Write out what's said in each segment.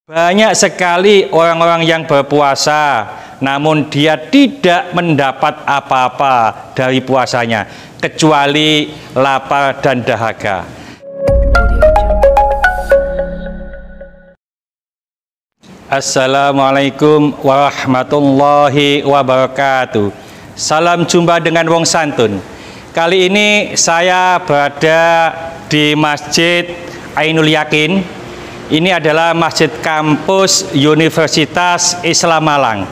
Banyak sekali orang-orang yang berpuasa, namun dia tidak mendapat apa-apa dari puasanya, kecuali lapar dan dahaga. Assalamualaikum warahmatullahi wabarakatuh. Salam jumpa dengan wong santun. Kali ini saya berada di Masjid Ainul Yakin. Ini adalah masjid kampus Universitas Islam Malang.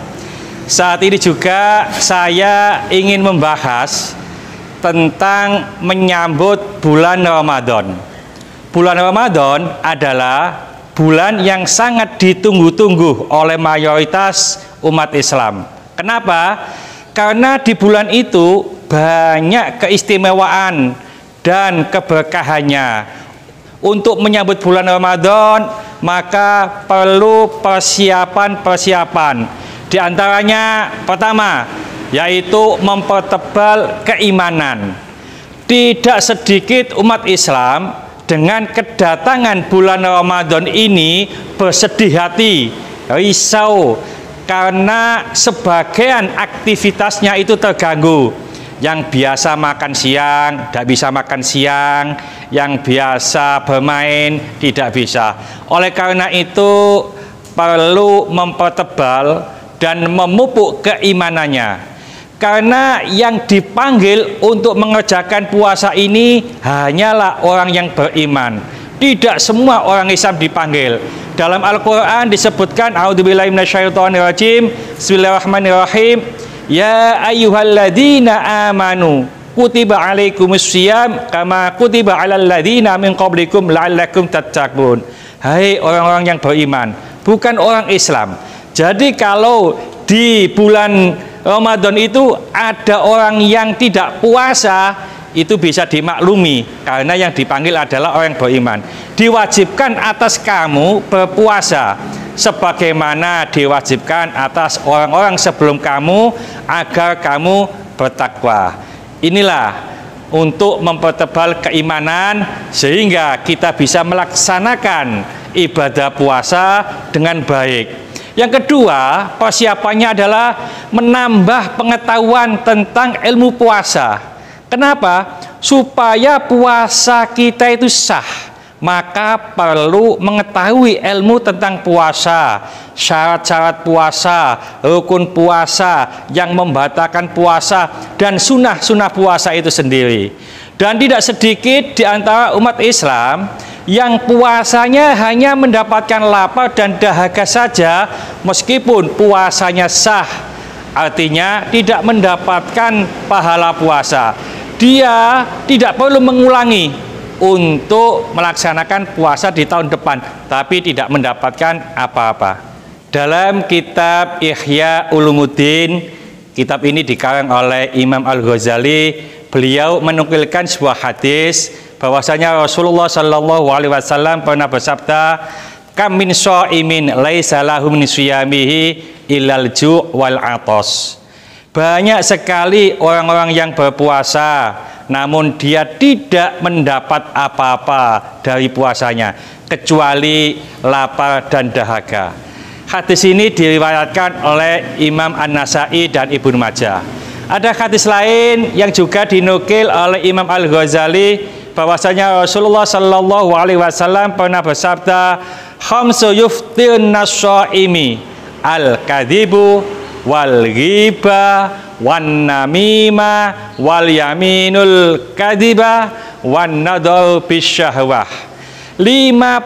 Saat ini juga saya ingin membahas tentang menyambut bulan Ramadan. Bulan Ramadan adalah bulan yang sangat ditunggu-tunggu oleh mayoritas umat Islam. Kenapa? Karena di bulan itu banyak keistimewaan dan keberkahannya. Untuk menyambut bulan Ramadan, maka perlu persiapan-persiapan. Di antaranya pertama, yaitu mempertebal keimanan. Tidak sedikit umat Islam dengan kedatangan bulan Ramadan ini bersedih hati, risau, karena sebagian aktivitasnya itu terganggu. Yang biasa makan siang tidak bisa makan siang, yang biasa bermain tidak bisa. Oleh karena itu perlu mempertebal dan memupuk keimanannya. Karena yang dipanggil untuk mengerjakan puasa ini hanyalah orang yang beriman. Tidak semua orang Islam dipanggil. Dalam Al-Quran disebutkan, A'udzubillahi minasyaitonirrajim, Bismillahirrahmanirrahim. Ya ayyuhalladzina amanu kutiba alaikumussyiyam kama kutiba alal ladzina min qablikum la'allakum tattaqun. Hai orang-orang yang beriman, bukan orang Islam. Jadi kalau di bulan Ramadan itu ada orang yang tidak puasa, itu bisa dimaklumi karena yang dipanggil adalah orang beriman. Diwajibkan atas kamu berpuasa sebagaimana diwajibkan atas orang-orang sebelum kamu agar kamu bertakwa. Inilah untuk mempertebal keimanan sehingga kita bisa melaksanakan ibadah puasa dengan baik. Yang kedua, persiapannya adalah menambah pengetahuan tentang ilmu puasa. Kenapa? Supaya puasa kita itu sah, maka perlu mengetahui ilmu tentang puasa, syarat-syarat puasa, rukun puasa, yang membatalkan puasa, dan sunnah-sunnah puasa itu sendiri. Dan tidak sedikit di antara umat Islam yang puasanya hanya mendapatkan lapar dan dahaga saja, meskipun puasanya sah, artinya tidak mendapatkan pahala puasa. Dia tidak perlu mengulangi untuk melaksanakan puasa di tahun depan, tapi tidak mendapatkan apa-apa. Dalam kitab Ihya Ulumuddin, kitab ini dikarang oleh Imam Al-Ghazali, beliau menukilkan sebuah hadis bahwasanya Rasulullah Shallallahu Alaihi Wasallam pernah bersabda, kam min shaimin laisa lahu min siyamihi illal ju' wal atos. Banyak sekali orang-orang yang berpuasa, namun dia tidak mendapat apa-apa dari puasanya, kecuali lapar dan dahaga. Hadis ini diriwayatkan oleh Imam An-Nasai dan Ibnu Majah. Ada hadis lain yang juga dinukil oleh Imam Al-Ghazali, bahwasanya Rasulullah Shallallahu Alaihi Wasallam pernah bersabda, khamsu yuftirna shaimi al-kadzibu wal ghiba wan namima wal yaminul kadziba wan nadar bisyahwah. 5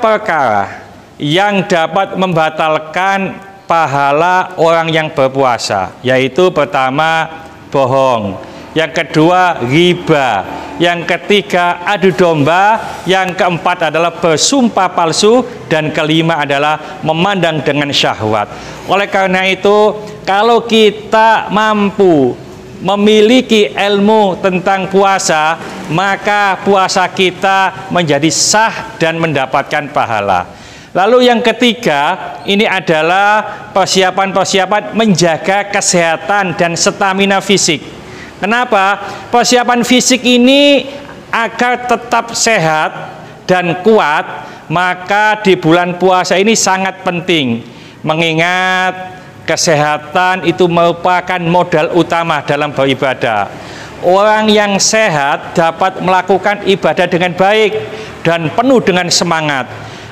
perkara yang dapat membatalkan pahala orang yang berpuasa, yaitu pertama bohong, yang kedua riba, yang ketiga adu domba, yang keempat adalah bersumpah palsu, dan kelima adalah memandang dengan syahwat. Oleh karena itu, kalau kita mampu memiliki ilmu tentang puasa, maka puasa kita menjadi sah dan mendapatkan pahala. Lalu yang ketiga, ini adalah persiapan-persiapan menjaga kesehatan dan stamina fisik. Kenapa? Persiapan fisik ini agar tetap sehat dan kuat, maka di bulan puasa ini sangat penting, mengingat kesehatan itu merupakan modal utama dalam beribadah. Orang yang sehat dapat melakukan ibadah dengan baik dan penuh dengan semangat.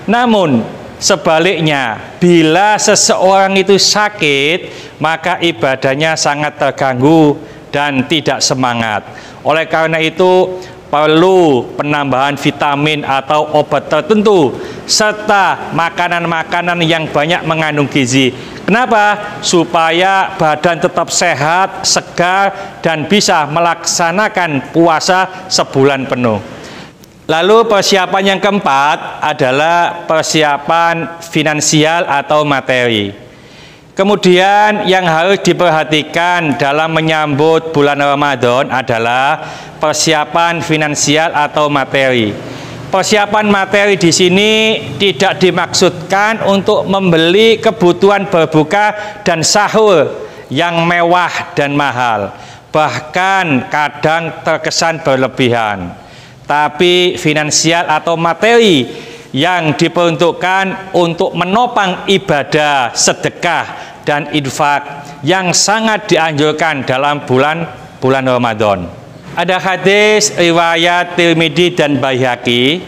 Namun sebaliknya, bila seseorang itu sakit, maka ibadahnya sangat terganggu dan tidak semangat. Oleh karena itu perlu penambahan vitamin atau obat tertentu serta makanan-makanan yang banyak mengandung gizi. Kenapa? Supaya badan tetap sehat, segar, dan bisa melaksanakan puasa sebulan penuh. Lalu persiapan yang keempat adalah persiapan finansial atau materi. Kemudian yang harus diperhatikan dalam menyambut bulan Ramadan adalah persiapan finansial atau materi. Persiapan materi di sini tidak dimaksudkan untuk membeli kebutuhan berbuka dan sahur yang mewah dan mahal, bahkan kadang terkesan berlebihan. Tapi finansial atau materi yang diperuntukkan untuk menopang ibadah, sedekah, dan infak yang sangat dianjurkan dalam bulan Ramadan. Ada hadis riwayat Tirmidzi dan Baihaqi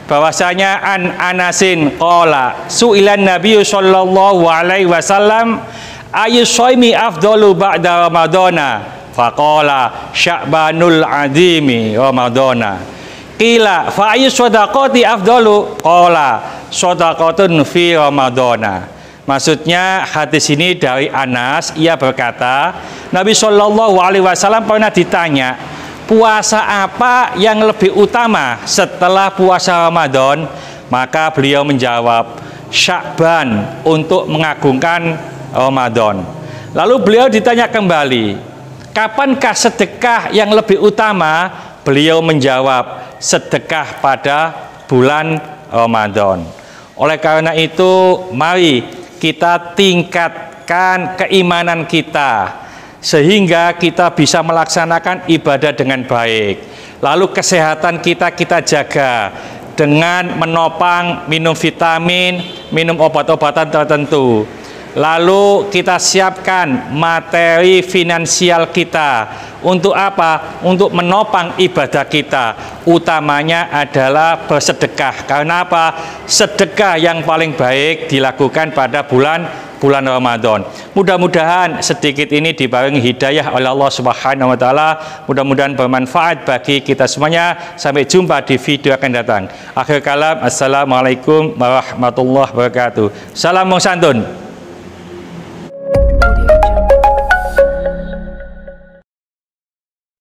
bahwasanya an Anasin qala su'ilan Nabi sallallahu alaihi wasallam ayu shaimi afdalu ba'da ramadana faqala sya'banul azimi ramadana qila fa ayu shadaqati afdalu qala shadaqatun fi ramadana. Maksudnya hadis ini dari Anas, ia berkata Nabi sallallahu alaihi wasallam pernah ditanya, puasa apa yang lebih utama setelah puasa Ramadan? Maka beliau menjawab, Sya'ban, untuk mengagungkan Ramadan. Lalu beliau ditanya kembali, kapankah sedekah yang lebih utama? Beliau menjawab, sedekah pada bulan Ramadan. Oleh karena itu, mari kita tingkatkan keimanan kita sehingga kita bisa melaksanakan ibadah dengan baik. Lalu kesehatan kita jaga dengan menopang minum vitamin, minum obat-obatan tertentu. Lalu kita siapkan materi finansial kita. Untuk apa? Untuk menopang ibadah kita. Utamanya adalah bersedekah. Karena apa? Sedekah yang paling baik dilakukan pada bulan Ramadan. Mudah-mudahan sedikit ini dibarengi hidayah oleh Allah Subhanahu wa taala. Mudah-mudahan bermanfaat bagi kita semuanya. Sampai jumpa di video akan datang. Akhir kalam, assalamualaikum warahmatullahi wabarakatuh. Salam Wong Santun.